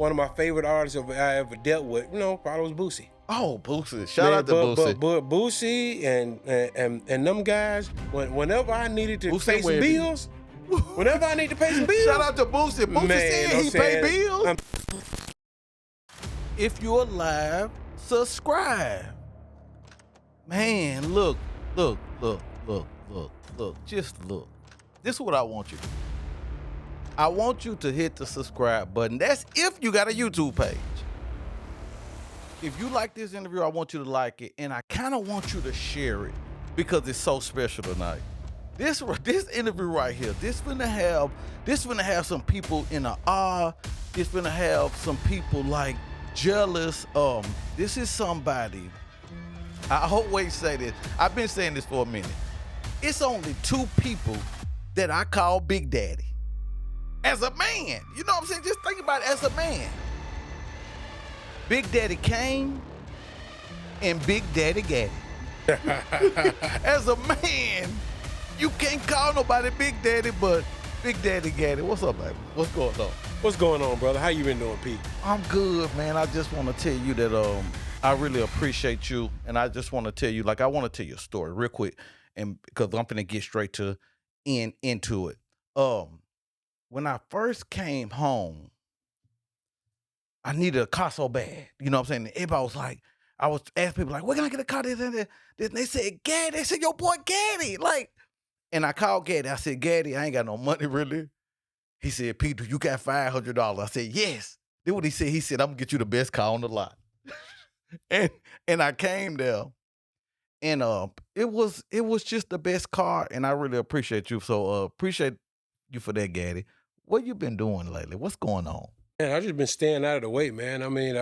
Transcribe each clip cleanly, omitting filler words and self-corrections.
one of my favorite artists I ever dealt with, probably was Boosie. Oh, Boosie. Shout out to Boosie. But Boosie and them guys, whenever I needed to pay some bills, whenever I need to pay some bills. Shout out to Boosie. Boosie said he pay bills. If you're live, subscribe. Man, look. Just look. This is what I want you to do. I want you to hit the subscribe button. That's if you got a YouTube page. If you like this interview, I want you to like it, and I kind of want you to share it because it's so special tonight. This interview right here, this finna have some people in the awe. This finna have some people like jealous. This is somebody. I always say this. I've been saying this for a minute. It's only two people that I call Big Daddy. As a man, you know what I'm saying? Just think about it as a man. Big Daddy Kane and Big Daddy Gaddy. As a man, you can't call nobody Big Daddy, but Big Daddy Gaddy. What's up, baby? What's going on? What's going on, brother? How you been doing, Pete? I'm good, man. I just want to tell you that I really appreciate you, and I just want to tell you, I want to tell you a story real quick, and because I'm finna get straight to into it. When I first came home, I needed a car so bad. You know what I'm saying? Everybody was like, I was asking people where can I get a car? This and they said, Gaddy. They said, your boy Gaddy. And I called Gaddy. I said, Gaddy, I ain't got no money really. He said, Pete, you got $500. I said, yes. Then what he said? He said, I'm gonna get you the best car on the lot. and I came there, and it was just the best car, and I really appreciate you. So appreciate you for that, Gaddy. What you been doing lately? What's going on? Man, I just been staying out of the way, man. I mean,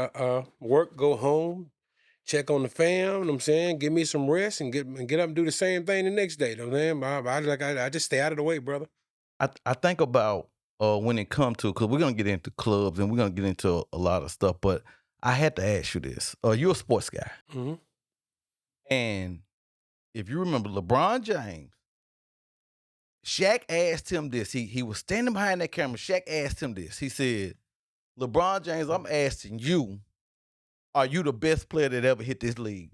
work, go home, check on the fam, you know what I'm saying? Give me some rest and get up and do the same thing the next day, you know what I'm saying? I just stay out of the way, brother. I think about when it comes to, because we're going to get into clubs and we're going to get into a lot of stuff, but I had to ask you this. You're a sports guy. Mm-hmm. And if you remember LeBron James, Shaq asked him this. He was standing behind that camera. Shaq asked him this. He said, LeBron James, I'm asking you, are you the best player that ever hit this league?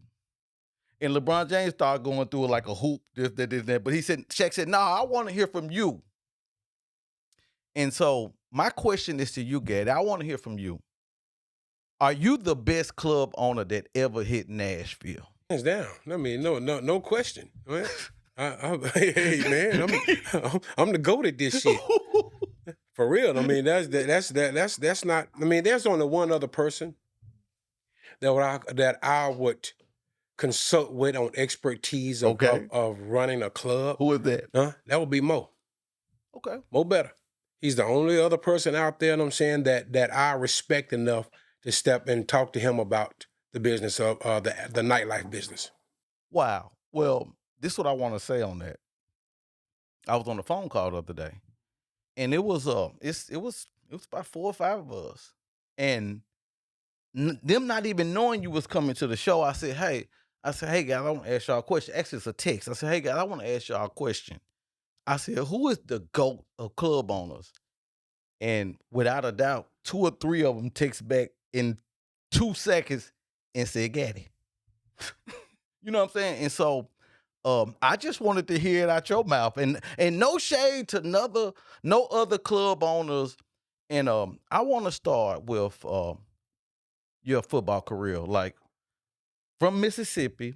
And LeBron James started going through it like a hoop, this, that. But Shaq said, no, I want to hear from you. And so my question is to you, Gaddy. I want to hear from you. Are you the best club owner that ever hit Nashville? Hands down. I mean, no question. Man. Hey man, I'm the GOAT at this shit. For real. I mean, that's not. I mean, there's only one other person that I would consult with on expertise of running a club. Who is that? That would be Mo. Okay. Mo Better. He's the only other person out there, you know what I'm saying, that I respect enough to step and talk to him about the business of the nightlife business. Wow. Well, this is what I want to say on that. I was on a phone call the other day, and it was about 4 or 5 of us, and them not even knowing you was coming to the show. I said, hey guys, I want to ask y'all a question. Actually, it's a text. I said, hey guys, I want to ask y'all a question. I said, who is the GOAT of club owners? And without a doubt, 2 or 3 of them text back in 2 seconds and said, Gaddy. You know what I'm saying? And so I just wanted to hear it out your mouth. And no shade to no other club owners. And I want to start with your football career. Like, from Mississippi,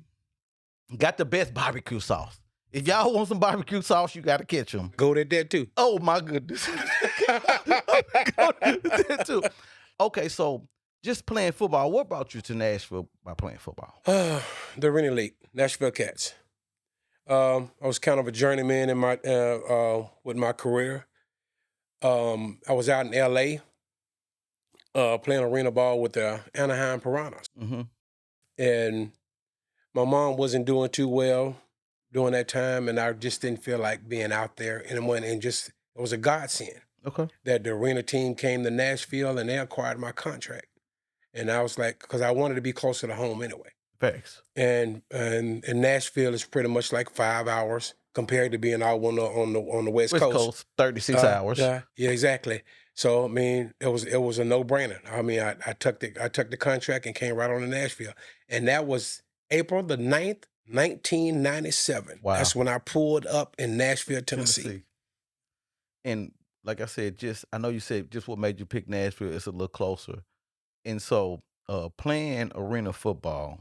got the best barbecue sauce. If y'all want some barbecue sauce, you got to catch them. Go to that too. Oh, my goodness. Go to that too. Okay, so just playing football. What brought you to Nashville by playing football? The Arena League, Nashville Cats. I was kind of a journeyman in my with my career. I was out in L.A. Playing arena ball with the Anaheim Piranhas. Mm-hmm. And my mom wasn't doing too well during that time, and I just didn't feel like being out there anymore. And just, it was a godsend. Okay. That the arena team came to Nashville and they acquired my contract. And I was like, because I wanted to be closer to home anyway. Thanks. And Nashville is pretty much like 5 hours compared to being out on the West Coast. 36 hours. Yeah, exactly. So I mean, it was a no brainer. I mean, I took the contract and came right on to Nashville, and that was April the 9th, 1997. Wow. That's when I pulled up in Nashville, Tennessee. Tennessee. And like I said, I know you said just what made you pick Nashville is a little closer. And so playing arena football,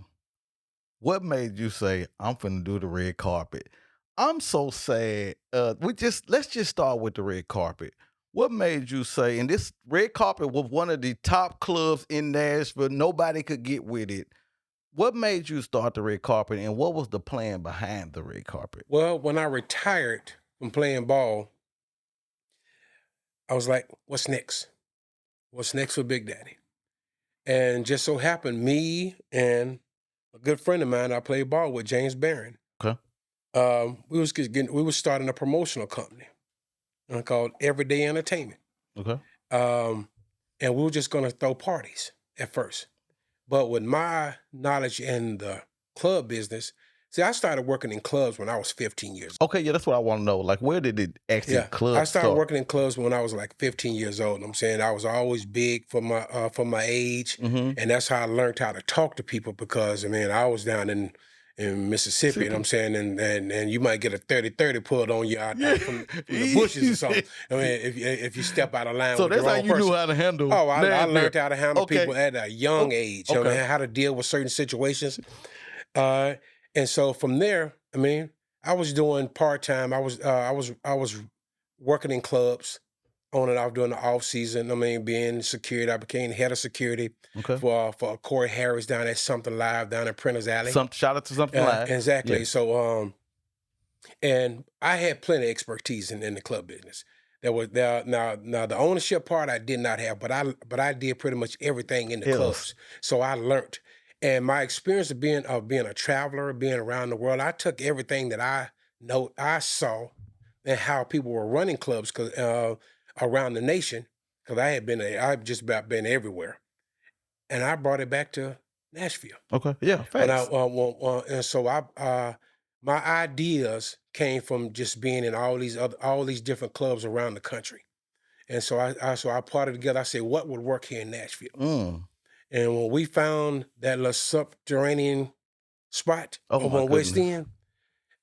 what made you say, I'm finna do the red carpet? I'm so sad. Let's just start with the red carpet. What made you say, and this red carpet was one of the top clubs in Nashville, nobody could get with it. What made you start the red carpet, and what was the plan behind the red carpet? Well, when I retired from playing ball, I was like, what's next? What's next for Big Daddy? And just so happened, me and a good friend of mine I played ball with, James Barron. Okay. We was starting a promotional company called Everyday Entertainment. Okay. And we were just gonna throw parties at first. But with my knowledge in the club business, see, I started working in clubs when I was 15 years old. Okay, yeah, that's what I want to know. Like, where did it actually club I started start? working in clubs when I was like 15 years old. I'm saying I was always big for my age, and that's how I learned how to talk to people because I mean I was down in Mississippi, and I'm saying, and you might get a 30-30 pulled on you out from the bushes or something. I mean, if you step out of line So with that's the how wrong you person. knew how to handle. Oh, I Nashville. learned how to handle Okay. people at a young age. I mean, how to deal with certain situations. And so from there, I mean, I was doing part-time. I was working in clubs on and off during the off season. I mean, being security, I became head of security for Corey Harris down at Something Live down at Prentice Alley. Shout out to Something Live. Exactly. Yeah. So, and I had plenty of expertise in the club business. There was now the ownership part I did not have, but I did pretty much everything in the clubs. So I learned. And my experience of being a traveler, being around the world, I took everything that I saw and how people were running clubs around the nation, because I've just about been everywhere, and I brought it back to Nashville. Okay, yeah, facts. And so my ideas came from just being in all these different clubs around the country, and so I put it together. I said, what would work here in Nashville? And when we found that little subterranean spot over on West End,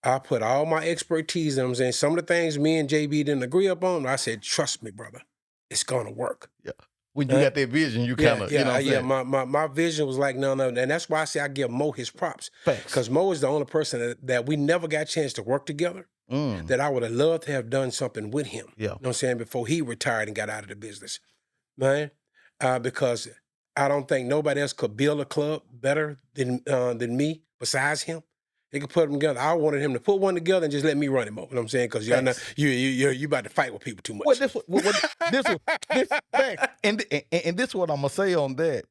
I put all my expertise in. I'm saying some of the things me and JB didn't agree upon. I said, trust me, brother, it's gonna work. Yeah. When you got that vision, you kind of, you know what I'm saying? My vision was like, no, and that's why I say I give Mo his props. Because Mo is the only person that we never got a chance to work together, that I would have loved to have done something with him. Yeah. You know what I'm saying? Before he retired and got out of the business. Man. Because I don't think nobody else could build a club better than me besides him. They could put them together. I wanted him to put one together and just let me run him over. You know what I'm saying? Because you about to fight with people too much. Well, and this is what I'm gonna say on that.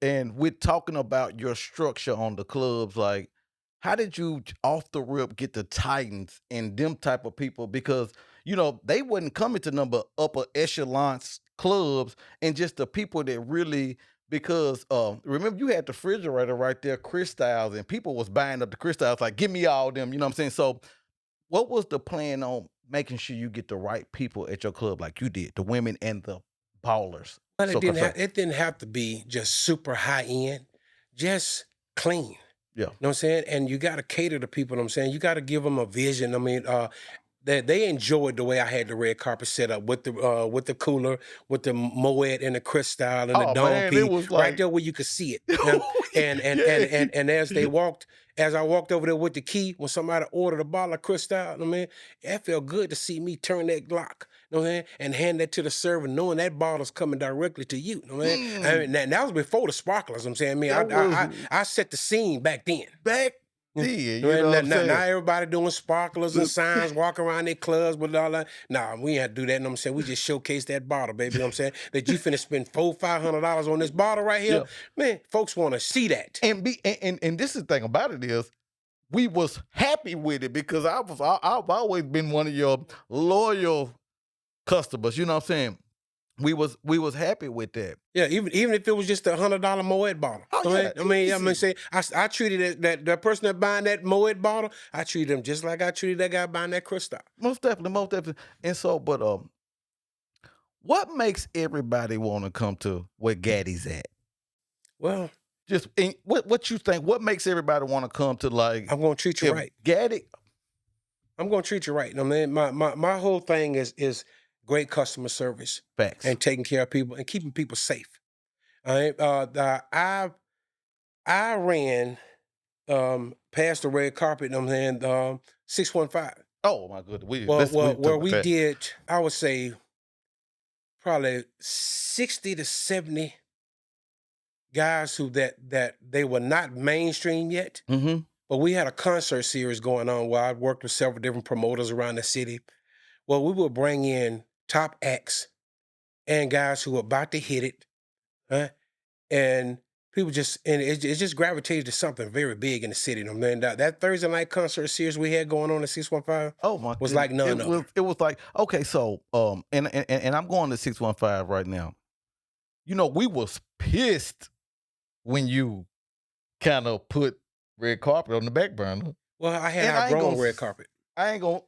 And we're talking about your structure on the clubs. Like, how did you off the rip get the Titans and them type of people? Because they wasn't coming to upper echelons clubs and just the people that really. Because remember, you had the refrigerator right there, Crystals, and people was buying up the Crystals, like, give me all them, you know what I'm saying? So what was the plan on making sure you get the right people at your club like you did, the women and the ballers? But it didn't have to be just super high end, just clean. Yeah. You know what I'm saying? And you got to cater to people, you know what I'm saying? You got to give them a vision. I mean, they enjoyed the way I had the red carpet set up with the cooler, with the Moet and the Crystal and the Dome P, right there where you could see it. You know? and as I walked over there with the key, when somebody ordered a bottle of Crystal, I mean, it felt good to see me turn that Glock, you know what I'm saying, and hand that to the server, knowing that bottle's coming directly to you. You know what I mean? I mean, that was before the sparklers. I'm saying, I set the scene back then. Now everybody doing sparklers and signs, walking around their clubs with all that. Nah, we ain't had to do that. You know what I'm saying? We just showcase that bottle, baby. You know what I'm saying? That you finna spend $400-$500 on this bottle right here. Yeah. Man, folks want to see that. And this is the thing about it is, we was happy with it because I've always been one of your loyal customers. You know what I'm saying? We was happy with that. Yeah, even if it was just a $100 Moet bottle. I treated that person that buying that Moet bottle, I treated him just like I treated that guy buying that Crystal. Most definitely. And so, but What makes everybody want to come to where Gaddy's at? Well, Just what you think? What makes everybody want to come to like? I'm gonna treat you right. Gaddy. I'm gonna treat you right. I mean, my whole thing is great customer service Facts. and taking care of people and keeping people safe. I ran past the red carpet. I'm saying 615. Oh my goodness. Where we did, I would say probably 60 to 70 guys who that they were not mainstream yet. Mm-hmm. But we had a concert series going on where I worked with several different promoters around the city. Well, we would bring in top acts and guys who were about to hit it, huh? And people it just gravitated to something very big in the city. I mean, that Thursday night concert series we had going on at 615 oh my was goodness. like none other. It was like, okay, so and I'm going to 615 right now. You know, we was pissed when you kind of put red carpet on the back burner. Well, I had outgrown red carpet. I ain't gonna.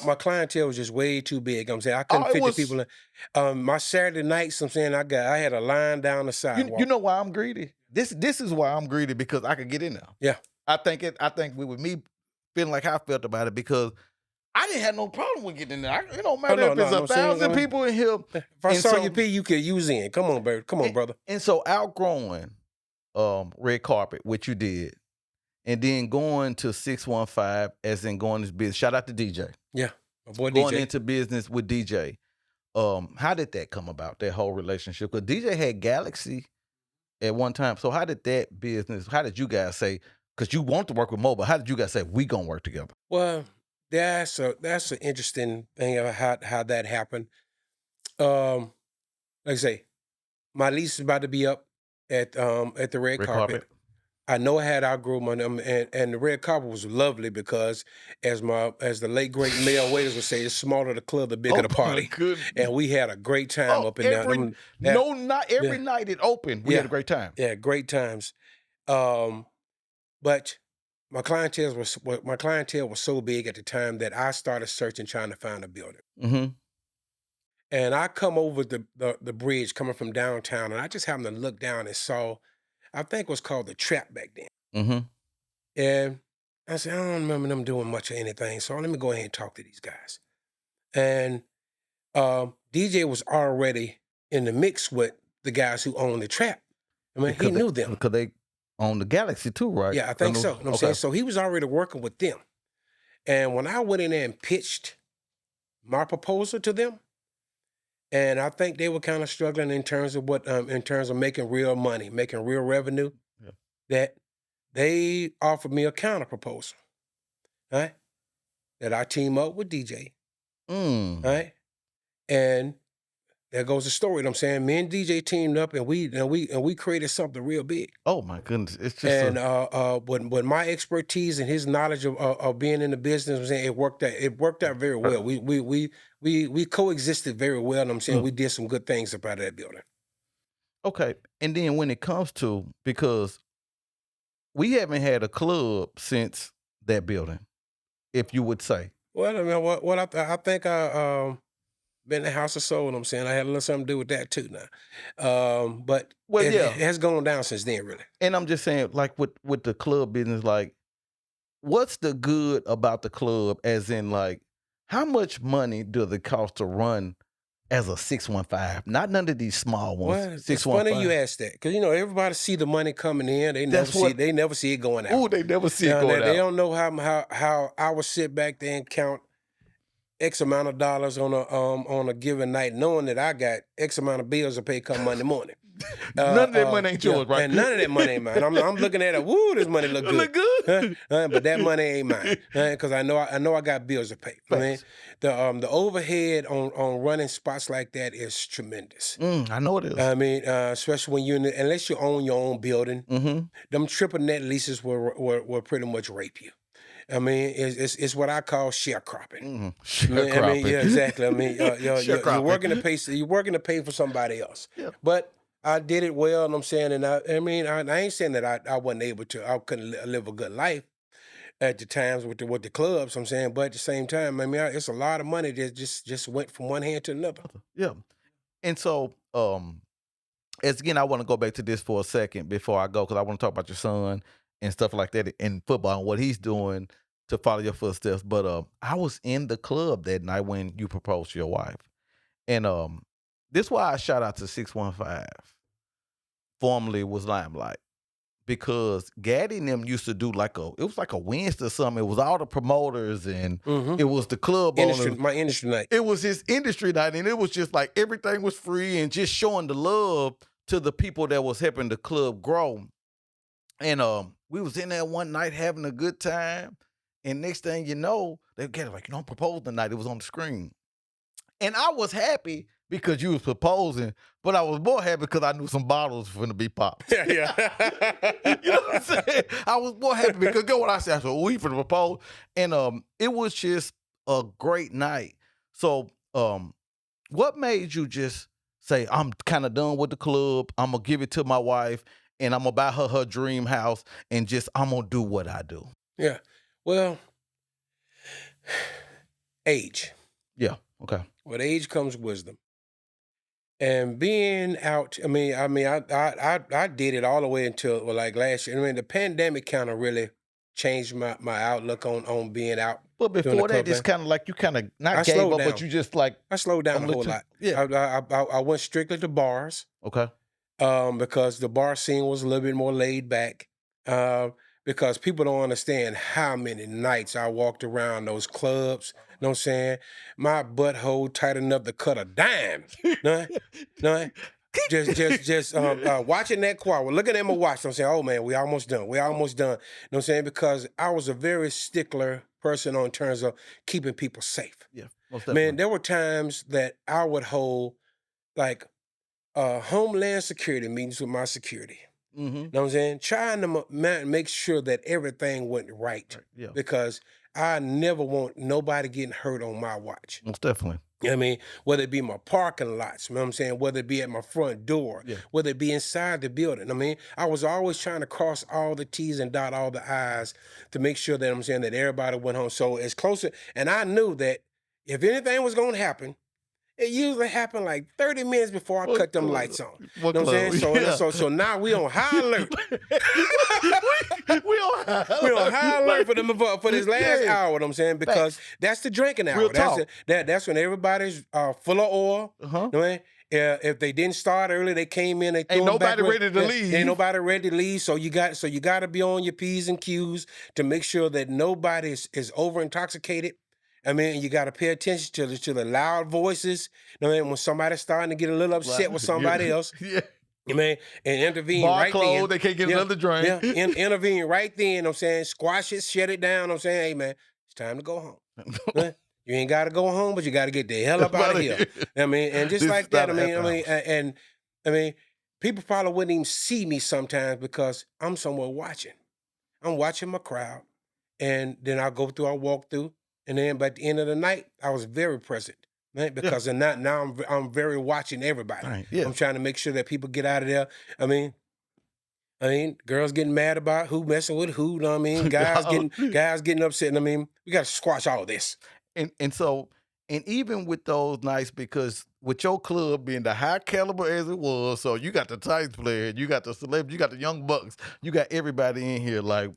My clientele was just way too big. I'm saying I couldn't fit the people in. My Saturday nights, I'm saying I had a line down the sidewalk. You know why I'm greedy? This is why I'm greedy, because I could get in there. Yeah. I think with me feeling like how I felt about it, because I didn't have no problem with getting in there. It don't matter if it's 1,000 people in here. If I saw you pee, you could use in. Come on, baby. Come on, brother. And so outgrowing red carpet, which you did, and then going to 615, as in going into business. Shout out to DJ. Yeah, my boy going DJ. into business with DJ. How did that come about, that whole relationship? Because DJ had Galaxy at one time. So how did that business, how did you guys say, because you want to work with mobile, how did you guys say, we going to work together? Well, that's an interesting thing of how that happened. Like I say, my lease is about to be up at the red carpet. I know I had outgrown my and the red carpet was lovely because as the late great Mel Waiters would say, the smaller the club, the bigger the party. And we had a great time up in there. Not every night it opened. We had a great time. Yeah, great times. But my clientele was so big at the time that I started searching, trying to find a building. Mm-hmm. And I come over the bridge coming from downtown, and I just happened to look down and saw, I think it was called the Trap back then. Mm-hmm. And I said, I don't remember them doing much of anything, so let me go ahead and talk to these guys. And DJ was already in the mix with the guys who owned the Trap. I mean, he knew them. Because they own the Galaxy too, right? Yeah, I think so. You know what I'm saying? So he was already working with them. And when I went in there and pitched my proposal to them, and I think they were kind of struggling in terms of making real money, making real revenue, that they offered me a counter proposal, right? That I team up with DJ, right? And there goes the story. You know what I'm saying, me and DJ teamed up, and we created something real big. Oh my goodness, it's just with my expertise and his knowledge of being in the business, I'm saying it worked out very well. We coexisted very well. And I'm saying we did some good things up out of that building. Okay, and then when it comes to, because we haven't had a club since that building, if you would say. Well, I mean, I think been in the House of Soul, I'm saying. I had a little something to do with that too now. But it has gone down since then, really. And I'm just saying, like with the club business, like, what's the good about the club, as in, like, how much money does it cost to run as a 615? Not none of these small ones. Well, it's funny you asked that, because everybody see the money coming in. They never see it going out. Oh, they never see it going out. They don't know how I would sit back there and count X amount of dollars on a given night, knowing that I got X amount of bills to pay come Monday morning. None of that money ain't yours, right? And none of that money ain't mine. I'm looking at it. Woo, this money look good. Look good. But that money ain't mine, because I know I got bills to pay. I mean, the overhead on running spots like that is tremendous. I know it is. I mean, especially when unless you own your own building, them triple net leases will pretty much rape you. I mean, it's what I call sharecropping. Sharecropping. I mean, yeah, exactly. I mean, you're working to pay for somebody else. Yeah. But I did it well, and I'm saying, and I ain't saying that I wasn't able to. I couldn't live a good life, at the times with the clubs. I'm saying, but at the same time, I mean, it's a lot of money that just went from one hand to another. Yeah. And so, as again, I want to go back to this for a second before I go, because I want to talk about your son and stuff like that in football and what he's doing to follow your footsteps. But I was in the club that night when you proposed to your wife. And this is why I shout out to 615, formerly was Limelight. Because Gaddy and them used to do it was like a Wednesday or something. It was all the promoters and it was the club owners. My industry night. It was his industry night, and it was just like everything was free and just showing the love to the people that was helping the club grow. And we was in there one night having a good time, and next thing you know, they get like, I'm proposing tonight. It was on the screen. And I was happy because you was proposing, but I was more happy because I knew some bottles were gonna be popped. Yeah. You know what I'm saying? I was more happy because go what I said. I said, we for the propose. And it was just a great night. So what made you just say, I'm kind of done with the club, I'm gonna give it to my wife, and I'm gonna buy her dream house, and just I'm gonna do what I do? Yeah. Well, age. Yeah. Okay. With age comes wisdom. And being out, I did it all the way until like last year. I mean, the pandemic kind of really changed my outlook on being out. But before that, it's kind of like you kind of not gave up, but you just like I slowed down a whole lot. Yeah. I went strictly to bars. Okay. Because the bar scene was a little bit more laid back. Because people don't understand how many nights I walked around those clubs. You know what I'm saying? My butthole tight enough to cut a dime. No, just watching that choir, looking at my watch. I'm saying, oh man, we almost done. You know what I'm saying? Because I was a very stickler person on terms of keeping people safe. Yeah, most definitely. Man, there were times that I would hold like Homeland Security meetings with my security. You know what I'm saying? Trying to make sure that everything went right. Yeah. Because I never want nobody getting hurt on my watch. Most definitely. You know what I mean? Whether it be my parking lots, you know what I'm saying? Whether it be at my front door, whether it be inside the building. I mean, I was always trying to cross all the T's and dot all the I's to make sure that I'm saying that everybody went home. So it's closer. And I knew that if anything was going to happen, it usually happened like 30 minutes before I cut them lights on. You know what I'm saying? So now we on high alert. we on high alert for this last hour, you know what I'm saying? Because that's the drinking hour. That's when everybody's full of oil. You know what I mean? If they didn't start early, they came in. They ain't nobody ready to leave. Ain't nobody ready to leave. So you got to be on your P's and Q's to make sure that nobody is over intoxicated. I mean, you got to pay attention to the loud voices. You know what I mean? When somebody's starting to get a little upset with somebody else. Yeah. You know, and intervene Bar right closed, then. They can't get another drink. Yeah, intervene right then. You know what I'm saying? Squash it, shut it down. You know what I'm saying? Hey, man, it's time to go home. You ain't got to go home, but you got to get the hell up out of here. I mean, and just like that, I mean, people probably wouldn't even see me sometimes because I'm somewhere watching. I'm watching my crowd, and then I'll walk through. And then by the end of the night, I was very present, right? Because now I'm very watching everybody. Right, yeah. I'm trying to make sure that people get out of there. I mean, girls getting mad about who messing with who. You know what I mean? Guys getting upset. And I mean, we got to squash all this. And so even with those nights, because with your club being the high caliber as it was, so you got the Titans player, you got the celebrities, you got the young bucks, you got everybody in here. Like,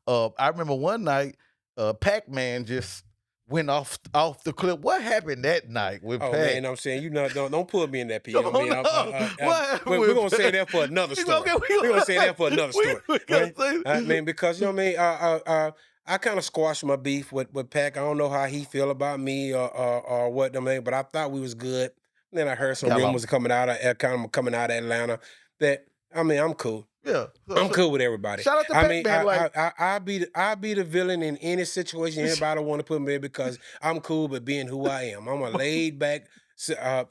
I remember one night, Pacman just went off the clip. What happened that night with Pac? Man, I'm saying, don't put me in that P. No, we're going to say that for another story. Okay, we're going to say that for another story. Right? I mean, because, you know what I mean, I kind of squashed my beef with Pac. I don't know how he feel about me or what, I mean, but I thought we was good. And then I heard some rumors coming out of Atlanta that, I mean, I'm cool. Yeah, I'm cool with everybody. Shout out to Pacman. I'll be the villain in any situation anybody want to put me in because I'm cool with being who I am. I'm a laid back. I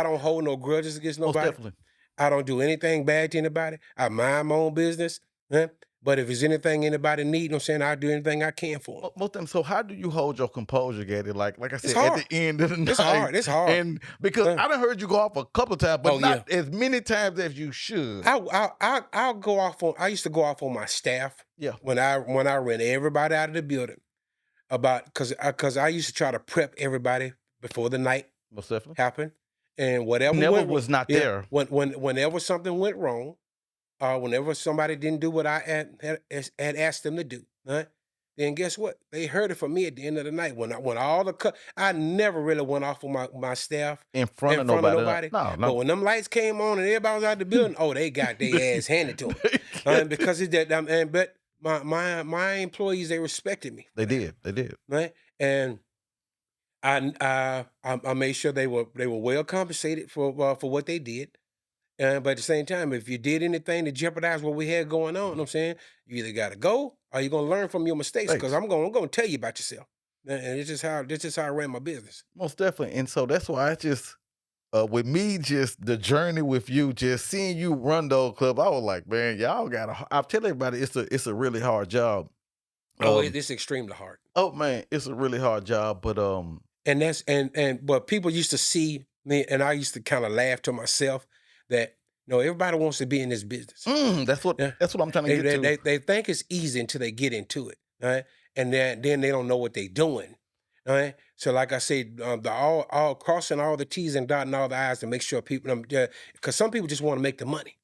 don't hold no grudges against nobody. Most definitely. I don't do anything bad to anybody. I mind my own business. But if there's anything anybody need, you know what I'm saying, I'll do anything I can for them. Most of them. So how do you hold your composure, Gaddy? Like I It's said, at hard. the end of the night, It's hard. It's hard. and because Uh, I done heard you go off a couple of times, but Oh, not as many times as you should. I'll go off on. I used to go off on my staff. Yeah. When I ran everybody out of the building about because I used to try to prep everybody before the night Most definitely. happened, and whatever Never was not there. Whenever something went wrong, whenever somebody didn't do what I had asked them to do, right? Then guess what? They heard it from me at the end of the night. When all the I never really went off on my staff In front of nobody. No. But when them lights came on and everybody was out the building, oh, they got their ass handed to them. Because it's that. But my employees, they respected me. They did. Right? And I made sure they were well compensated for what they did. But at the same time, if you did anything to jeopardize what we had going on, you know what I'm saying, you either got to go or you're going to learn from your mistakes. Because I'm going to tell you about yourself. And it's just how I ran my business. Most definitely. And so that's why I just, with me, just the journey with you, just seeing you run those club, I was like, man, y'all I tell everybody it's a really hard job. It's extremely hard. Oh man, it's a really hard job. But and that's but people used to see me, and I used to kind of laugh to myself that everybody wants to be in this business. That's what I'm trying to get to. They think it's easy until they get into it, right? And then they don't know what they're doing, right? So like I said, all crossing all the T's and dotting all the I's to make sure people, because some people just want to make the money.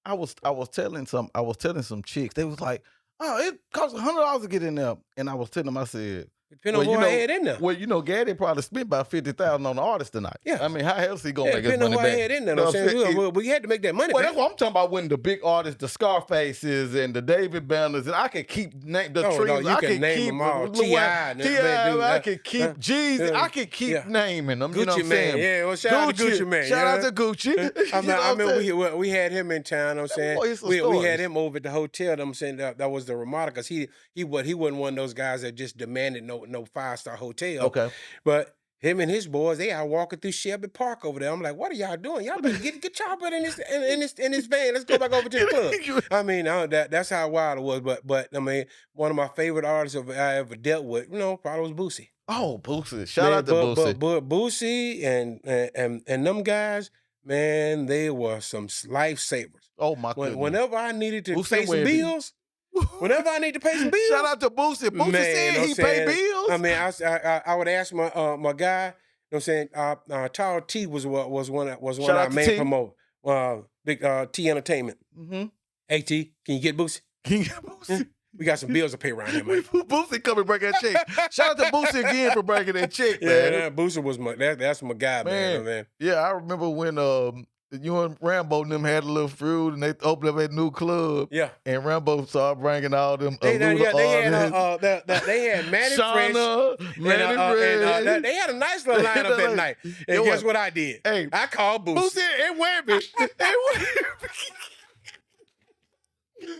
I was telling some chicks, they was like, oh, it costs $100 to get in there, and I was telling them, I said, depending on who I had in there. Well, Gaddy probably spent about $50,000 on the artist tonight. Yeah. I mean, how else he gonna make his depending money on who back? I had in there. I'm saying? We had to make that money Well, back. that's what I'm talking about. When the big artists, the Scarfaces and the David Banners, and I could keep the trees. I can name them all. T.I. I could keep Jeezy. I could keep naming them. Gucci you know what I'm saying? Man. Yeah, well, shout out to Gucci Man. Shout out to Gucci. I mean, we had him in town. I'm saying we had him over at the hotel. I'm saying that was the Ramada because he wasn't one of those guys that just demanded no 5-star hotel. Okay. But him and his boys, they out walking through Shelby Park over there. I'm like, what are y'all doing? Y'all better get y'all better in this van. Let's go back over to the club. I mean, that's how wild it was. But I mean, one of my favorite artists I ever dealt with, probably was Boosie. Oh, Boosie! Shout out to Boosie. But Boosie and them guys, man, they were some lifesavers. Oh my goodness! Whenever I needed to pay some bills. Whenever I need to pay some bills. Shout out to Boosie. Boosie said he pay bills. I mean, I would ask my guy, you know what I'm saying, Tall T was one I made promote. Big T Entertainment. Mm-hmm. Hey T, can you get Boosie? We got some bills to pay around here, man. Boosie come and break that check. Shout out to Boosie again for breaking that check, man. Yeah, Boosie was that's my guy, man. Yeah, I remember when you and Rambo and them had a little feud and they opened up a new club. Yeah. And Rambo started bringing all them they had Manny Shauna, Fresh. Manny Fresh. They had a nice little lineup that night. And guess what I did? Hey, I called Boosie. Boosie and Webby.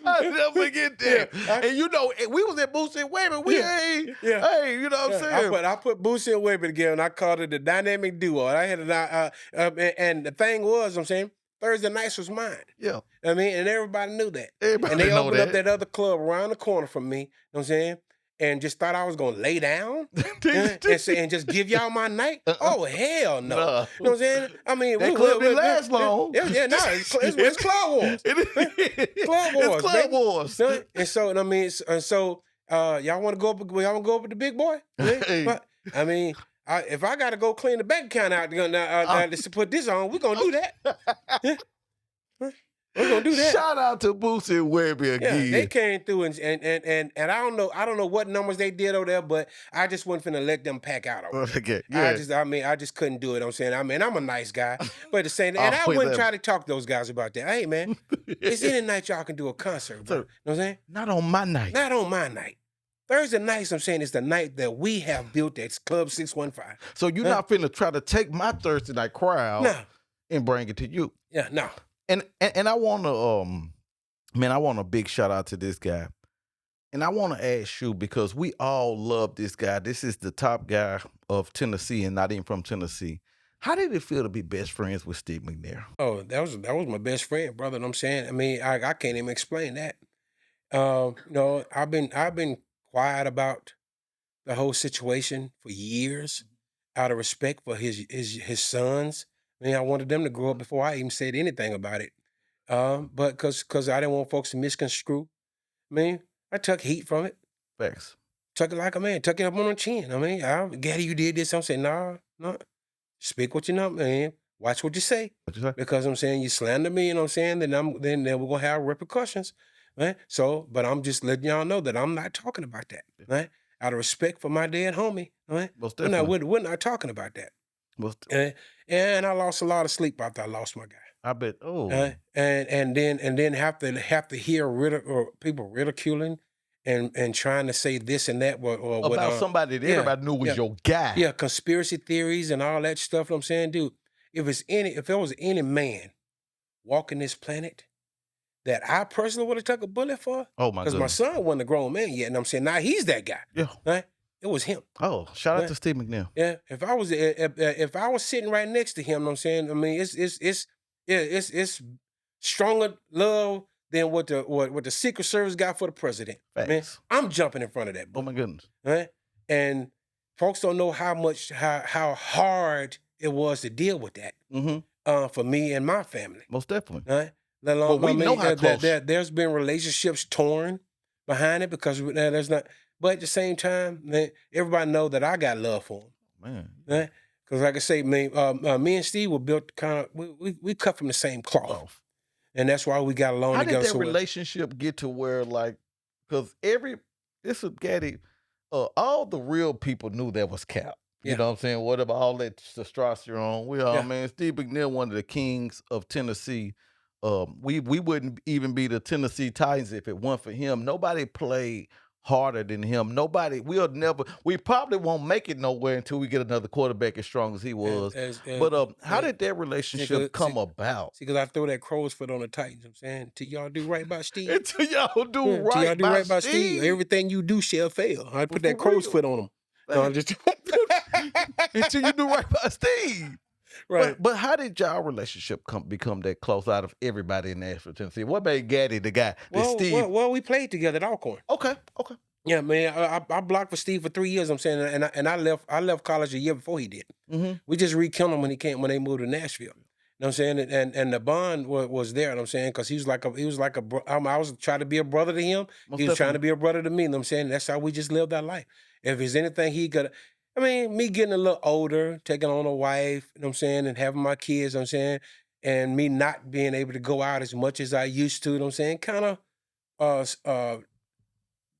I'll never forget that. Yeah, and we was at Boosie and Webby. Hey, you know what I'm saying? I put Boosie and Webby together and I called it the dynamic duo. I had and the thing was, I'm saying, Thursday nights was mine. Yeah. I mean, and everybody knew that. And they opened up that other club around the corner from me, you know what I'm saying? And just thought I was gonna lay down and just give y'all my night. Oh hell no! You know what I'm saying? I mean, that club didn't last long. It's Club Wars. Club Wars. It's Club Wars. And so y'all want to go up? Y'all want to go up with the big boy? But, I mean, if I gotta go clean the bank account out to put this on, we're gonna do that. We're gonna do that. Shout out to Boosie and Webby again. Yeah, they came through and I don't know what numbers they did over there, but I just wasn't finna let them pack out over there. Okay. Yeah. I just couldn't do it. I'm saying, I'm a nice guy, but at the same time, and I wouldn't try to talk to those guys about that. Hey man, it's any night y'all can do a concert, bro. You know what I'm saying? Not on my night. Not on my night. Thursday nights, I'm saying, is the night that we have built at Club 615. So you're not finna try to take my Thursday night crowd and bring it to you. Yeah, no. And I want to, I want a big shout out to this guy. And I want to ask you, because we all love this guy. This is the top guy of Tennessee and not even from Tennessee. How did it feel to be best friends with Steve McNair? Oh, that was my best friend, brother. You know what I'm saying? I mean, I can't even explain that. No, I've been quiet about the whole situation for years, out of respect for his sons. I mean, I wanted them to grow up before I even said anything about it. But because I didn't want folks to misconstrue. I mean, I took heat from it. Facts. Took it like a man. Took it up on the chin. I mean, Gaddy, you did this. I'm saying, nah, no. Speak what you know, man. Watch what you say. What you say? Because I'm saying you slander me, you know what I'm saying, then we're gonna have repercussions. Right? So, but I'm just letting y'all know that I'm not talking about that. Right? Out of respect for my dead homie. Right? Most We're not definitely. we're not talking about that. Most, And I lost a lot of sleep after I lost my guy. I bet. Oh, And then have to hear or people ridiculing and trying to say this and that or what about somebody that yeah, everybody knew was yeah. your guy. Yeah, conspiracy theories and all that stuff. I'm saying, dude, if there was any man walking this planet that I personally would have took a bullet for, Oh my because my goodness. son wasn't a grown man yet, and I'm saying now he's that guy. Yeah. Right? It was him. Oh, shout out Right? to Steve McNair. Yeah. If I was sitting right next to him, you know what I'm saying, I mean, it's stronger love than what the Secret Service got for the president. Man, Facts. I'm jumping in front of that Oh boy. my goodness. Right? And folks don't know how hard it was to deal with that Mm-hmm. for me and my family. Most definitely. Right? Let Well, alone, we know how close. there's been relationships torn behind it because there's not. But at the same time, everybody know that I got love for him. Man. Right? Because like I say, me and Steve were built kind of we cut from the same cloth, and that's why we got along How together. did that so well. relationship get to where, like, because this was Gaddy, all the real people knew that was cap. You Yeah. know what I'm saying? What about all that testosterone? We all, Yeah. man, Steve McNair, one of the kings of Tennessee. We wouldn't even be the Tennessee Titans if it weren't for him. Nobody played harder than him. We probably won't make it nowhere until we get another quarterback as strong as he was. But how did that relationship come about? See, because I throw that crow's foot on the Titans. I'm saying, till y'all do right by Steve. Until y'all do Yeah, till right y'all do by right by Steve. everything you do shall fail. I put For that crow's real. foot on him. No, I'm just Until you do right by Steve. right. But how did y'all relationship become that close out of everybody in Nashville, Tennessee? What made Gaddy the guy that Steve? Well, we played together at Alcorn. Okay. Yeah, man. I blocked for Steve for 3 years. I'm saying, and I left college a year before he did. Mm-hmm. We just rekindled him when they moved to Nashville. You know what I'm saying? And the bond was there. You know what I'm saying? Because he was like I was trying to be a brother to him. Most He was trying to definitely. be a brother to me. You know what I'm saying? That's how we just lived our life. If there's anything he could, I mean, me getting a little older, taking on a wife, you know what I'm saying, and having my kids, you know what I'm saying, and me not being able to go out as much as I used to, you know what I'm saying, kind of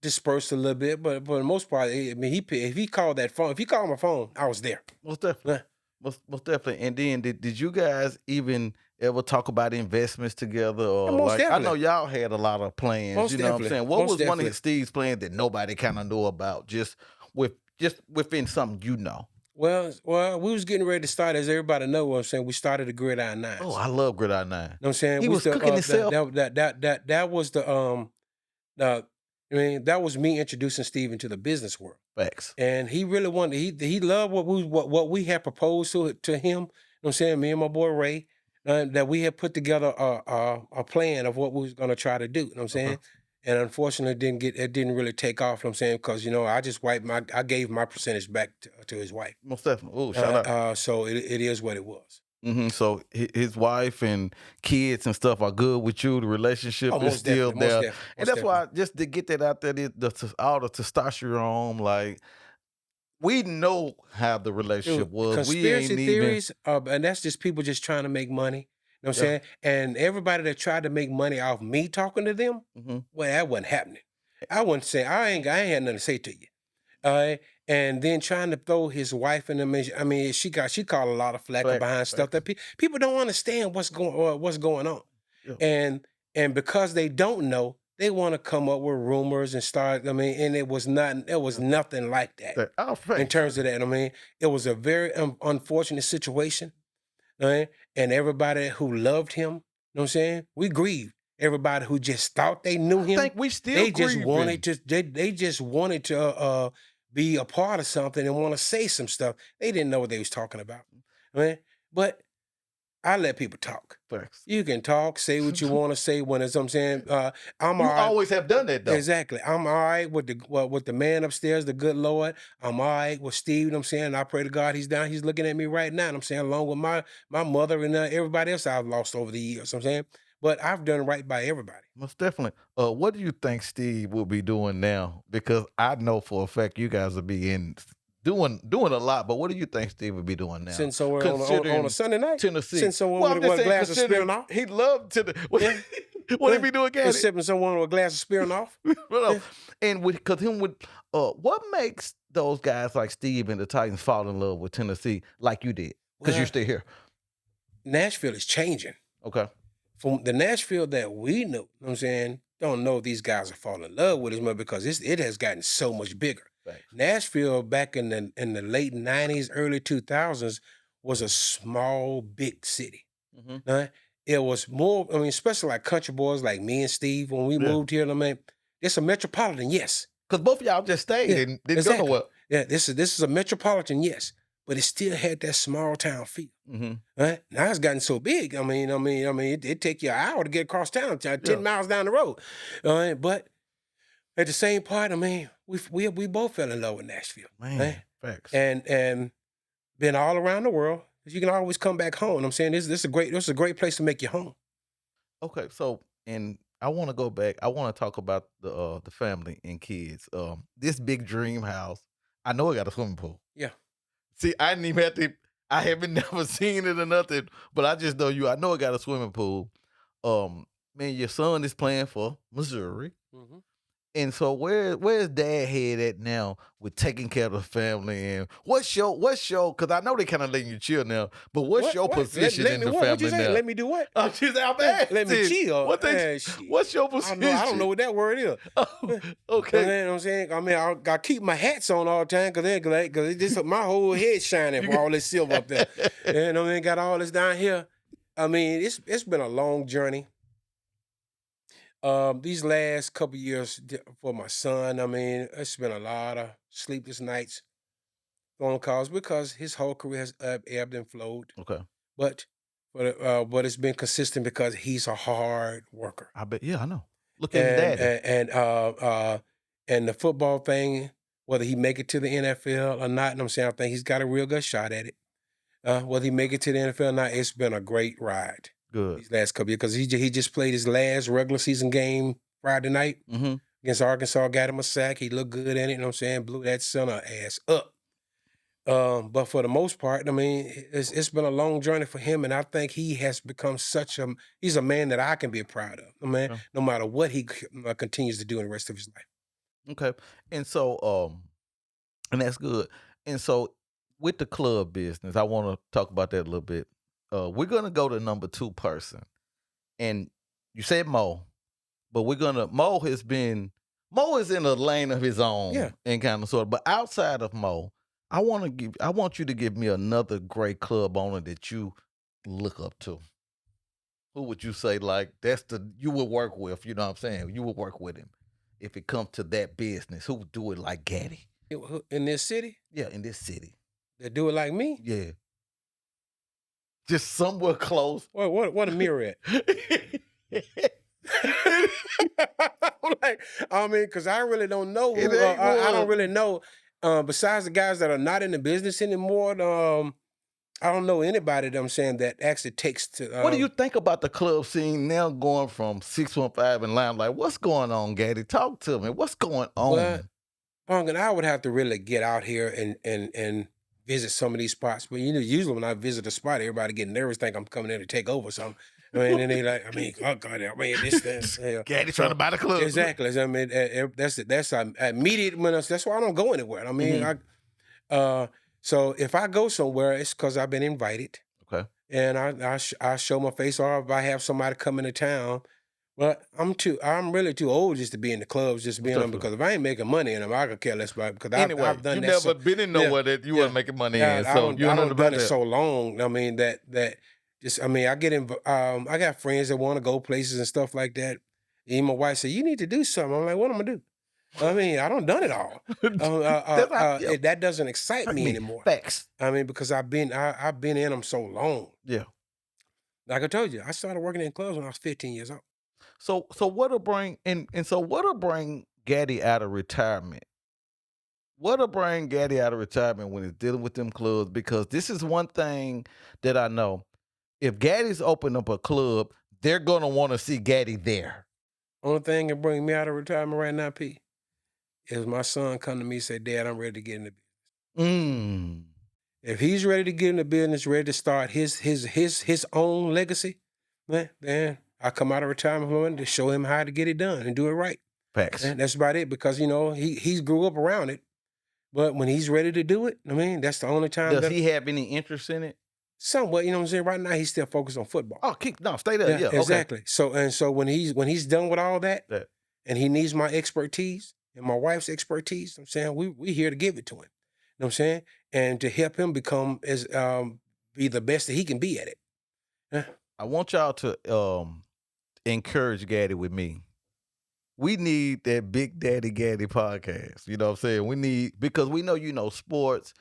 dispersed a little bit, but for the most part, I mean, if he called my phone, I was there. Most definitely. Yeah. Most definitely. And then did you guys even ever talk about investments together? Or Yeah, most like, I definitely. know y'all had a lot of plans. Most You know what I'm definitely. saying? What Most was one definitely. of Steve's plans that nobody kind of knew about, just within something you know? Well, we was getting ready to start, as everybody know what I'm saying. We started the Gridiron Nines. Oh, I love Gridiron 9. You know what I'm saying? He We was still, cooking himself. That was that was me introducing Steve into the business world. Facts. And he really wanted, he loved what we had proposed to him. You know what I'm saying? Me and my boy Ray, that we had put together a plan of what we was gonna try to do. You know what I'm saying? And unfortunately, it didn't really take off. You know what I'm saying? Because I gave my percentage back to his wife. Most definitely. Oh, shout out. So it is what it was. So his wife and kids and stuff are good with you. The relationship is still there, and that's why, just to get that out there, all the testosterone, like, we know how the relationship was. Conspiracy theories, and that's just people just trying to make money. You know what I'm saying? And everybody that tried to make money off me talking to them, well, that wasn't happening. I wouldn't say, I ain't had nothing to say to you. And then trying to throw his wife in the, I mean, she called a lot of flack behind stuff that people don't understand what's going on. Yeah. And because they don't know, they want to come up with rumors and start, I mean, and it was nothing like that. In terms of that, I mean, it was a very unfortunate situation. Right? And everybody who loved him, you know what I'm saying? We grieved. Everybody who just thought they knew him, I think we still they just wanted to be a part of something and want to say some stuff. They didn't know what they was talking about. Right? But I let people talk. Facts. You can talk, say what you want to say when it's, I'm saying, I'm You all right. always have done that, though. Exactly. I'm all right with the man upstairs, the good Lord. I'm all right with Steve, you know what I'm saying? I pray to God he's down. He's looking at me right now, and I'm saying, along with my mother and everybody else I've lost over the years, you know what I'm saying? But I've done right by everybody. Most definitely. What do you think Steve will be doing now? Because I know for a fact you guys will be doing a lot. But what do you think Steve will be doing now? Sitting somewhere on a Sunday night? Tennessee. Sitting someone with a glass of Spearing off? He loved to. What he be doing, Gaddy? Sipping someone with a glass of Spearing off? And what makes those guys like Steve and the Titans fall in love with Tennessee like you did? Because you stay here. Nashville is changing. Okay. From the Nashville that we knew, you know what I'm saying, don't know if these guys are falling in love with as much because it has gotten so much bigger. Right. Nashville back in the late 90s, early 2000s was a small, big city. Mm-hmm. It was more, I mean, especially like country boys like me and Steve, when we moved here, I mean, it's a metropolitan, yes. Because both of y'all just stayed and didn't go nowhere. Yeah, this is a metropolitan, yes. But it still had that small town feel. Mm-hmm. Right? Now it's gotten so big. I mean, it take you an hour to get across town, 10 miles down the road. But at the same part, I mean, we both fell in love with Nashville. Man, right? Facts. And been all around the world. You can always come back home. I'm saying this is a great place to make your home. Okay, so and I want to go back. I want to talk about the family and kids. This big dream house. I know it got a swimming pool. Yeah. See, I didn't even have to. I haven't never seen it or nothing, but I just know you. I know it got a swimming pool. Man, your son is playing for Missouri. Mm-hmm. And so where's Dad head at now with taking care of the family? And what's your because I know they kind of letting you chill now, but what's your position in the family now? Let me do what? Oh, she's out there. Let me chill. What's your position? I don't know what that word is. Okay. You know what I'm saying? I mean, I got to keep my hats on all the time because it just my whole head shining for all this silver up there. And I mean, got all this down here. I mean, it's been a long journey. These last couple years for my son, I mean, it's been a lot of sleepless nights, phone calls, because his whole career has ebbed and flowed. Okay. But it's been consistent because he's a hard worker. I bet. Yeah, I know. Look at his daddy. And the football thing, whether he make it to the NFL or not, I'm saying, I think he's got a real good shot at it. Whether he make it to the NFL or not, it's been a great ride. Good. These last couple years, because he just played his last regular season game Friday night against Arkansas, got him a sack. He looked good in it, you know what I'm saying? Blew that center ass up. But for the most part, I mean, it's been a long journey for him, and I think he has become he's a man that I can be proud of, man, no matter what he continues to do in the rest of his life. Okay. And so, and that's good. And so with the club business, I want to talk about that a little bit. We're going to go to number 2 person. And you said Mo, but Mo is in a lane of his own and kind of sort of, but outside of Mo, I want you to give me another great club owner that you look up to. Who would you say, like, you would work with, you know what I'm saying? You would work with him if it comes to that business. Who would do it like Gaddy? In this city? Yeah, in this city. That do it like me? Yeah. Just somewhere close. What a mirror at? I mean, because I really don't know. I don't really know. Besides the guys that are not in the business anymore, I don't know anybody that I'm saying that actually takes to. What do you think about the club scene now going from 615 and Limelight? What's going on, Gaddy? Talk to me. What's going on? Well, I would have to really get out here and visit some of these spots. But usually when I visit a spot, everybody get nervous, think I'm coming in to take over something. I mean, and they like, oh God, I mean, this. Gaddy trying to buy the club. Exactly. I mean, that's immediate. That's why I don't go anywhere. I mean, so if I go somewhere, it's because I've been invited. Okay. And I show my face, or if I have somebody come into town. But I'm really too old just to be in the clubs, just being on, because if I ain't making money in them, I could care less about it. Because anyway, I've done you that. never been in nowhere that you weren't making money in. So I don't done it so long. I mean that just, I mean, I got friends that want to go places and stuff like that. And my wife said, "You need to do something." I'm like, "What am I gonna do?" I mean, I done it all. That doesn't excite me anymore. Facts. I mean, because I've been in them so long. Yeah. Like I told you, I started working in clubs when I was 15 years old. So what'll bring so what'll bring Gaddy out of retirement? What'll bring Gaddy out of retirement when he's dealing with them clubs? Because this is one thing that I know. If Gaddy's open up a club, they're gonna want to see Gaddy there. Only thing that bring me out of retirement right now, P, is my son come to me and say, Dad, I'm ready to get in the business. Mm. If he's ready to get in the business, ready to start his own legacy, man, then I come out of retirement for him to show him how to get it done and do it right. Facts. And that's about it, because he grew up around it. But when he's ready to do it, I mean, that's the only time. Does he have any interest in it? Somewhat, you know what I'm saying? Right now, he's still focused on football. Oh, stay there. Yeah, exactly. Okay. So when he's done with all that, and he needs my expertise and my wife's expertise, I'm saying we here to give it to him. You know what I'm saying? And to help him become be the best that he can be at it. Yeah. I want y'all to encourage Gaddy with me. We need that Big Daddy Gaddy podcast. You know what I'm saying? We need, because we know you know sports,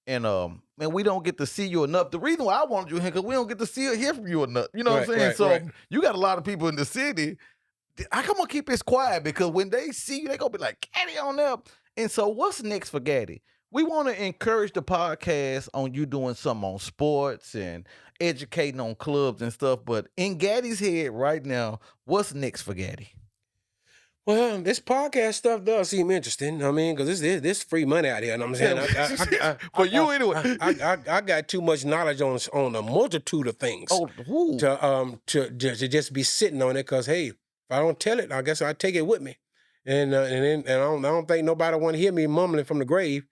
and man, we don't get to see you enough. The reason why I wanted you here, because we don't get to see or hear from you enough. You know what I'm saying? So you got a lot of people in the city. I come on, keep this quiet, because when they see you, they gonna be like, Gaddy on there. And so what's next for Gaddy? We want to encourage the podcast on you doing something on sports and educating on clubs and stuff. But in Gaddy's head right now, what's next for Gaddy? Well, this podcast stuff does seem interesting. I mean, because this free money out here. And I'm saying, for you anyway. I got too much knowledge on a multitude of things to just be sitting on it. Because hey, if I don't tell it, I guess I take it with me, and I don't think nobody want to hear me mumbling from the grave.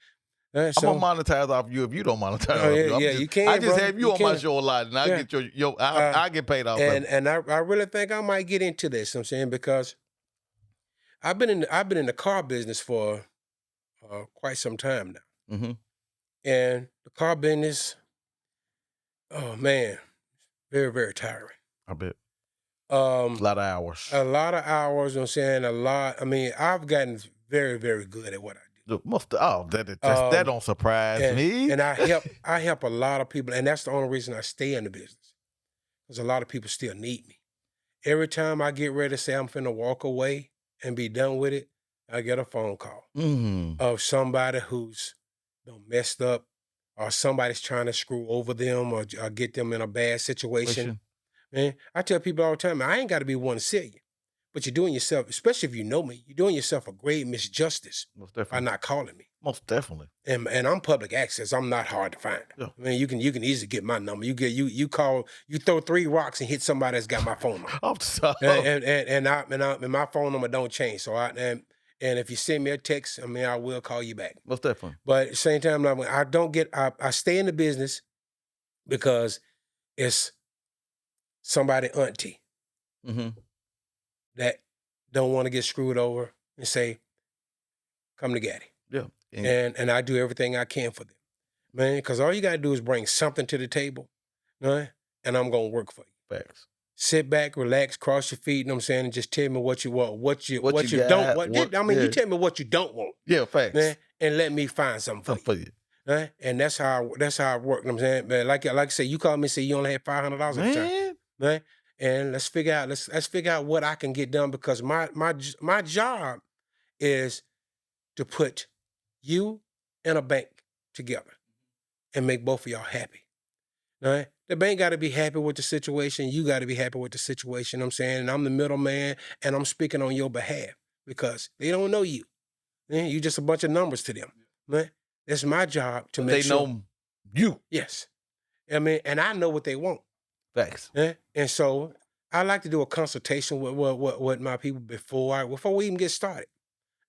I'm gonna monetize off you if you don't monetize off you. You can. I just have you on my show a lot, and I get I get paid off. And I really think I might get into this. I'm saying, because I've been in the car business for quite some time now, and the car business, oh man, very, very tiring. I bet. A lot of hours. A lot of hours. I'm saying a lot. I mean, I've gotten very, very good at what I do. That don't surprise me. And I help a lot of people, and that's the only reason I stay in the business, because a lot of people still need me. Every time I get ready to say I'm finna walk away and be done with it, I get a phone call of somebody who's messed up, or somebody's trying to screw over them, or get them in a bad situation. Man, I tell people all the time, I ain't got to be one to sell you, but you're doing yourself, especially if you know me, you're doing yourself a great misjustice by not calling me. Most definitely. And I'm public access. I'm not hard to find. Yeah. I mean, you can easily get my number. You throw 3 rocks and hit somebody that's got my phone number. I'm sorry. And my phone number don't change. So and if you send me a text, I mean, I will call you back. Most definitely. But at the same time, I stay in the business because it's somebody auntie that don't want to get screwed over and say, come to Gaddy. Yeah. And I do everything I can for them, man, because all you got to do is bring something to the table, right? And I'm going to work for you. Facts. Sit back, relax, cross your feet, you know what I'm saying, and just tell me what you want, what you don't want. You tell me what you don't want. Yeah, facts. Man, and let me find something for you. Right? And that's how I work, you know what I'm saying? Man, like I say, you call me and say you only had $500 at the time. Right? And let's figure out what I can get done, because my job is to put you and a bank together and make both of y'all happy. All right? The bank got to be happy with the situation. You got to be happy with the situation, you know what I'm saying? And I'm the middleman, and I'm speaking on your behalf, because they don't know you. Man, you just a bunch of numbers to them. Right? That's my job to make sure. They know you. Yes. I mean, and I know what they want. Facts. And so I like to do a consultation with my people before we even get started.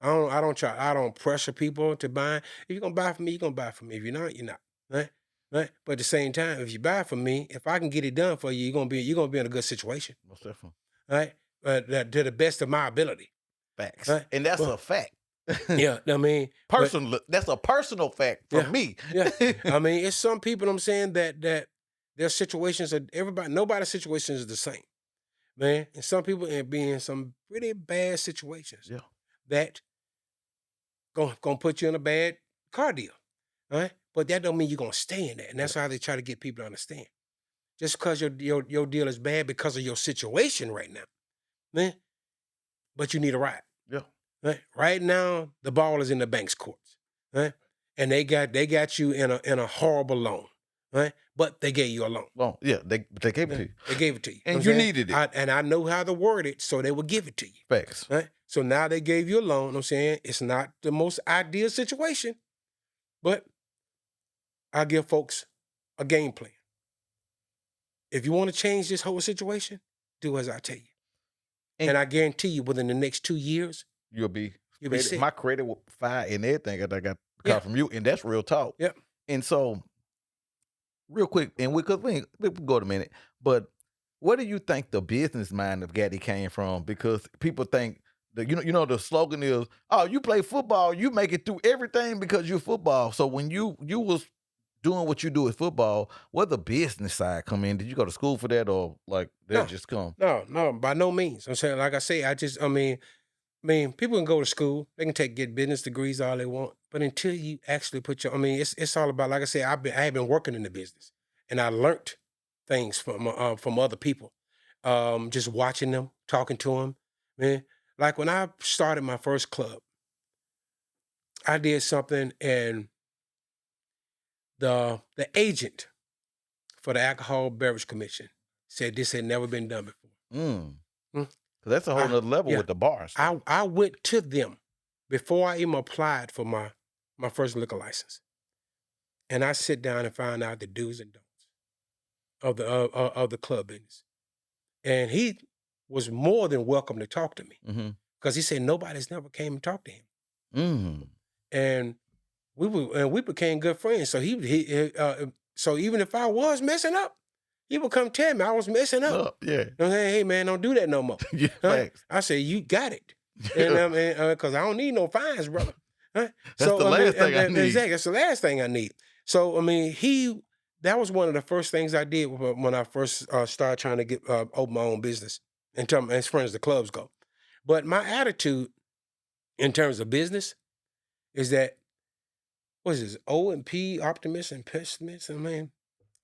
I don't pressure people to buy. If you're gonna buy from me, you're gonna buy from me. If you're not, you're not. Right? But at the same time, if you buy from me, if I can get it done for you, you're gonna be in a good situation. Most definitely. Right? To the best of my ability. Facts. Right? And that's a fact. Yeah, I mean, that's a personal fact from me. Yeah. I mean, it's some people, I'm saying, that their situations are nobody's situation is the same. Man. And some people be in some pretty bad situations. Yeah. That gonna put you in a bad car deal. Right? But that don't mean you're gonna stay in that. And that's how they try to get people to understand. just because your deal is bad because of your situation right now, man. But you need a ride. Yeah. Right now, the ball is in the bank's courts, right? And they got you in a horrible loan, right? But they gave you a loan. Well, yeah, they gave it to you. They gave it to you. And you needed it. And I know how to word it, so they would give it to you. Facts. Right? So now they gave you a loan. I'm saying it's not the most ideal situation, but I give folks a game plan. If you want to change this whole situation, do as I tell you. And I guarantee you, within the next 2 years, you'll be set. My credit will fire and everything that I got from you, and that's real talk. Yep. And so, real quick, and because we go in a minute, but where do you think the business mind of Gaddy came from? Because people think that you know the slogan is, "Oh, you play football, you make it through everything because you're football." So when you was doing what you do with football, where the business side come in? Did you go to school for that, or like that just come? No, by no means. I'm saying, like I say, I mean, people can go to school, they can get business degrees all they want, but until you actually put it's all about, like I say, I have been working in the business, and I learned things from other people, just watching them, talking to them, man. Like when I started my first club, I did something, and the agent for the Alcohol Beverage Commission said this had never been done before. Because that's a whole other level with the bars. I went to them before I even applied for my first liquor license, and I sit down and find out the do's and don'ts of the club business. And he was more than welcome to talk to me, because he said nobody's never came and talked to him. And we became good friends. So so even if I was messing up, he would come tell me I was messing up. Yeah. I'm saying, hey man, don't do that no more. Yeah, thanks. I say, you got it. And because I don't need no fines, brother. That's the last thing I need. Exactly, that's the last thing I need. So that was one of the first things I did when I first started trying to get open my own business, as far as the clubs go. But my attitude in terms of business is that, what is this, O&P, optimist and pessimist,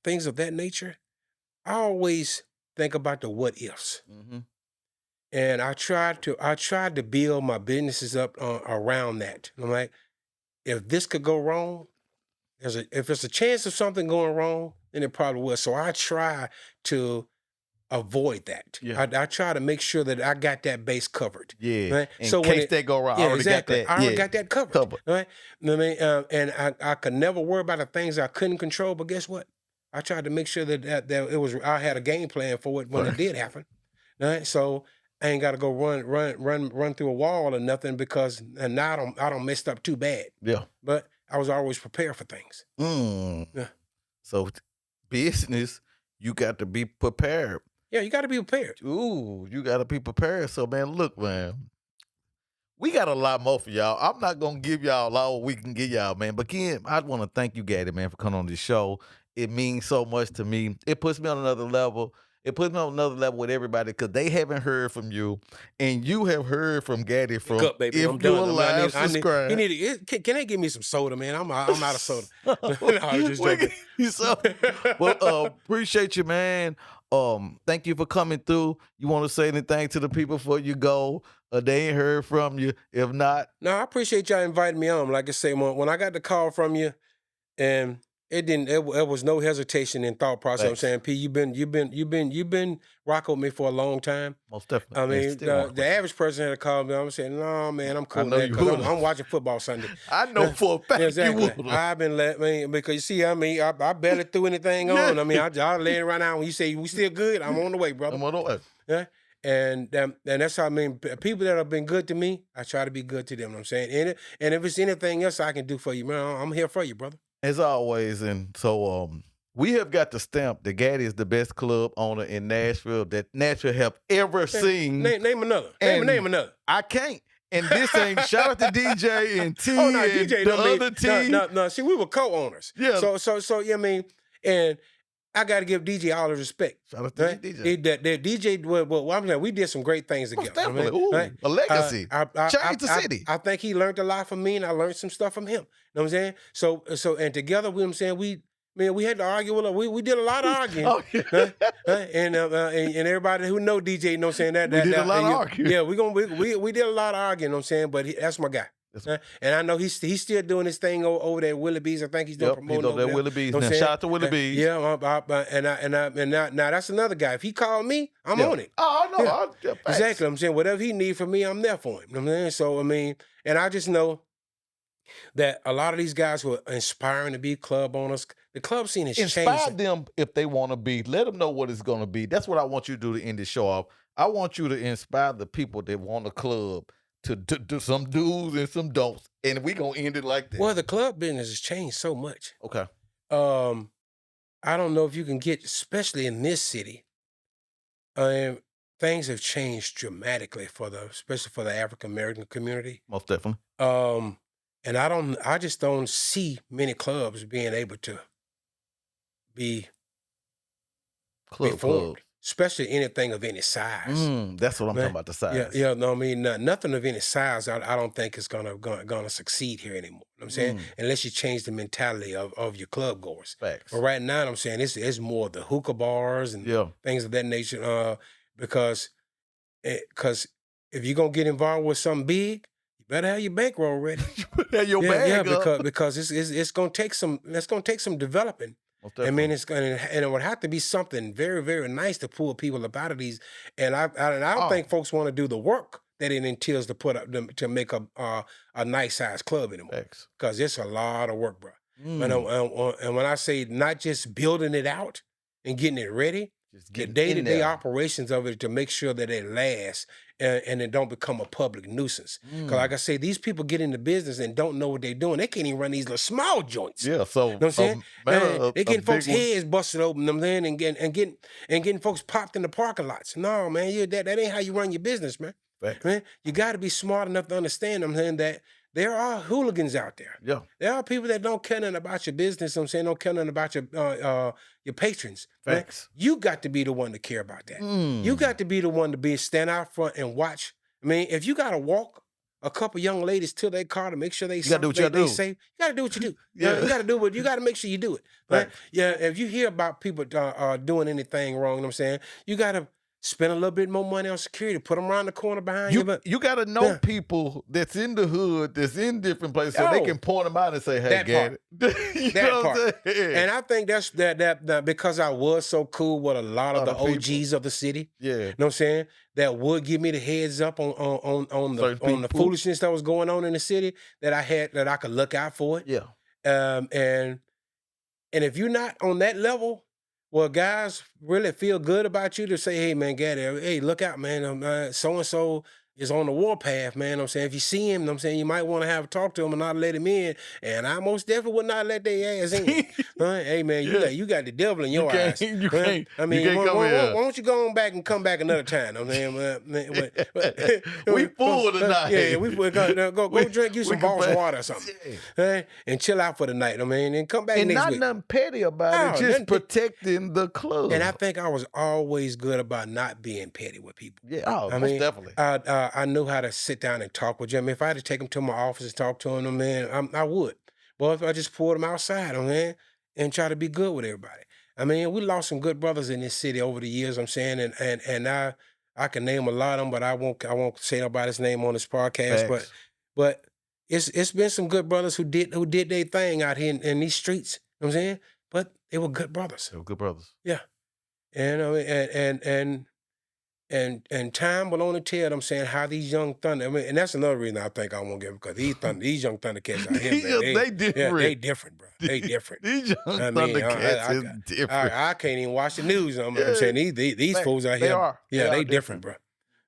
things of that nature. I always think about the what ifs. And I tried to build my businesses up around that. I'm like, if this could go wrong, if there's a chance of something going wrong, then it probably will. So I try to avoid that. Yeah. I try to make sure that I got that base covered. Yeah. Right? In case they go wrong, I already got that. I already got that covered. Right? And I could never worry about the things I couldn't control. But guess what? I tried to make sure that it was. I had a game plan for it when it did happen. Right? So I ain't got to go run through a wall or nothing, because now I don't messed up too bad. Yeah. But I was always prepared for things. Yeah. So business, you got to be prepared. Yeah, you got to be prepared. Ooh, you got to be prepared. So, man, look, man, we got a lot more for y'all. I'm not going to give y'all all we can give y'all, man. But again, I want to thank you, Gaddy, man, for coming on this show. It means so much to me. It puts me on another level. It puts me on another level with everybody, because they haven't heard from you, and you have heard from Gaddy from Cup, baby. If I'm You're done. Alive, subscribe. Can they give me some soda, man? I'm out of soda. No, I was just joking. Well, appreciate you, man. Thank you for coming through. You want to say anything to the people before you go? They ain't heard from you. If not, no, I appreciate y'all inviting me on. Like I say, when I got the call from you, and it was no hesitation in thought process. Thanks. I'm saying, P, you've been rocking with me for a long time. Most definitely. I mean, the average person had to call me. I'm saying, no, man, I'm cool. I'm watching football Sunday. I know for a fact. Exactly. I've been because you see, I barely threw anything on. I mean, I lay it right now. When you say we still good, I'm on the way, brother. I'm on the way. Yeah. And that's how people that have been good to me, I try to be good to them. You know what I'm saying, and if it's anything else I can do for you, man, I'm here for you, brother. As always, and so we have got the stamp that Gaddy is the best club owner in Nashville that Nashville have ever seen. Name another. Name another. I can't. And this ain't shout out to DJ and T. Oh no, DJ, the other T. No. See, we were co-owners. Yeah. So yeah, I mean, and I got to give DJ all the respect. Shout out to DJ. That DJ, well, I'm saying we did some great things together. Definitely. Right? A legacy. Changed the city. I think he learned a lot from me, and I learned some stuff from him. You know what I'm saying? So and together, we, I'm saying, Man, we had to argue with her. We did a lot of arguing. Oh, yeah. And everybody who know DJ, you know what I'm saying? We did a lot of arguing. Yeah, we did a lot of arguing, you know what I'm saying? But that's my guy. And I know he's still doing his thing over there at Willie B's. I think he's doing promoting over there. Willie B's. You know Shout out to Willie B's. Yeah, and now that's another guy. If he called me, I'm on it. Oh, no. Yeah. Exactly. I'm saying whatever he need from me, I'm there for him. You know what I'm saying? So, I mean, and I just know that a lot of these guys who are inspiring to be club owners, the club scene has changed. Inspire them if they want to be. Let them know what it's going to be. That's what I want you to do to end the show off. I want you to inspire the people that want a club to do some do's and some don'ts, and we're going to end it like that. Well, the club business has changed so much. Okay. I don't know if you can get, especially in this city, things have changed dramatically especially for the African American community. Most definitely. And I just don't see many clubs being able to be formed, especially anything of any size. That's what I'm talking about, the size. Yeah, no, I mean, nothing of any size, I don't think is gonna succeed here anymore. You know what I'm saying? Unless you change the mentality of your club goers. Facts. But right now, I'm saying it's more the hookah bars and things of that nature. Because if you're gonna get involved with something big, you better have your bankroll ready. Have your bag up. because it's gonna take some developing. I mean, it would have to be something very, very nice to pull people up out of these. And I don't think folks want to do the work that it entails to put up to make a nice size club anymore. Because it's a lot of work, bro. And when I say not just building it out and getting it ready, the day-to-day operations of it to make sure that it lasts and it don't become a public nuisance. Because like I say, these people get into business and don't know what they're doing. They can't even run these little small joints. Yeah, so you know what I'm saying? They getting folks' heads busted open, man, and getting folks popped in the parking lots. No, man, that ain't how you run your business, man. Man, you got to be smart enough to understand, that there are hooligans out there. Yeah. There are people that don't care nothing about your business, don't care nothing about your patrons. Facts. Man. You got to be the one to care about that. You got to be the one to stand out front and watch. I mean, if you got to walk a couple young ladies to their car to make sure they safe, you got to do what you do. You got to do what you got to make sure you do it. Right? Yeah. If you hear about people doing anything wrong, you know what I'm saying, you got to spend a little bit more money on security. Put them around the corner behind you. You got to know people that's in the hood, that's in different places, so they can point them out and say, "Hey, Gaddy." That part. And I think that's that because I was so cool with a lot of the OGs of the city. Yeah, you know what I'm saying? That would give me the heads up on the foolishness that was going on in the city that I could look out for it. Yeah. And if you're not on that level, well, guys really feel good about you to say, hey, man, Gaddy, hey, look out, man. So-and-so is on the warpath, man. I'm saying, if you see him, I'm saying, you might want to have a talk to him and not let him in. And I most definitely would not let their ass in. Hey, man, you got the devil in your eyes. You can't. I mean, why don't you go on back and come back another time? I'm saying, we full tonight. Yeah, we go drink you some balls of water or something, and chill out for the night. I mean, and come back next week. And not nothing petty about it, just protecting the club. And I think I was always good about not being petty with people. Yeah, most definitely. I knew how to sit down and talk with them. If I had to take them to my office and talk to them, man, I would. But if I just pulled them outside, man, and try to be good with everybody. I mean, we lost some good brothers in this city over the years, I'm saying, and I can name a lot of them, but I won't say nobody's name on this podcast. Thanks. But it's been some good brothers who did their thing out here in these streets. You know what I'm saying? But they were good brothers. They were good brothers. Yeah. And time will only tell, I'm saying, how these young Thunder, and that's another reason I think I won't get them, because these young Thundercats out here, man, they different. Yeah, they different, bro. They different. These young Thundercats is different. I can't even watch the news. I'm saying these fools out here, they different, bro.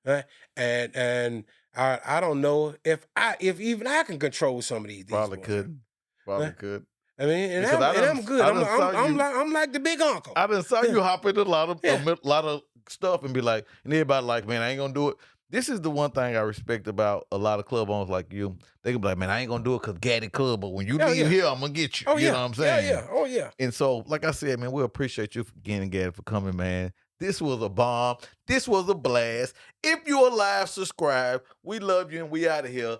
Right? And I don't know if even I can control some of these. Probably boys, could. Probably could. I mean, and I'm good. I'm like the big uncle. I done saw you hop into a lot of stuff and be like, and everybody like, man, I ain't gonna do it. This is the one thing I respect about a lot of club owners like you. They can be like, man, I ain't gonna do it because Gaddy Club, but when you leave here, I'm gonna get you. You know what I'm saying? Oh yeah. And so, like I said, man, we appreciate you again, Gaddy, for coming, man. This was a bomb. This was a blast. If you're alive, subscribe. We love you and we out of here.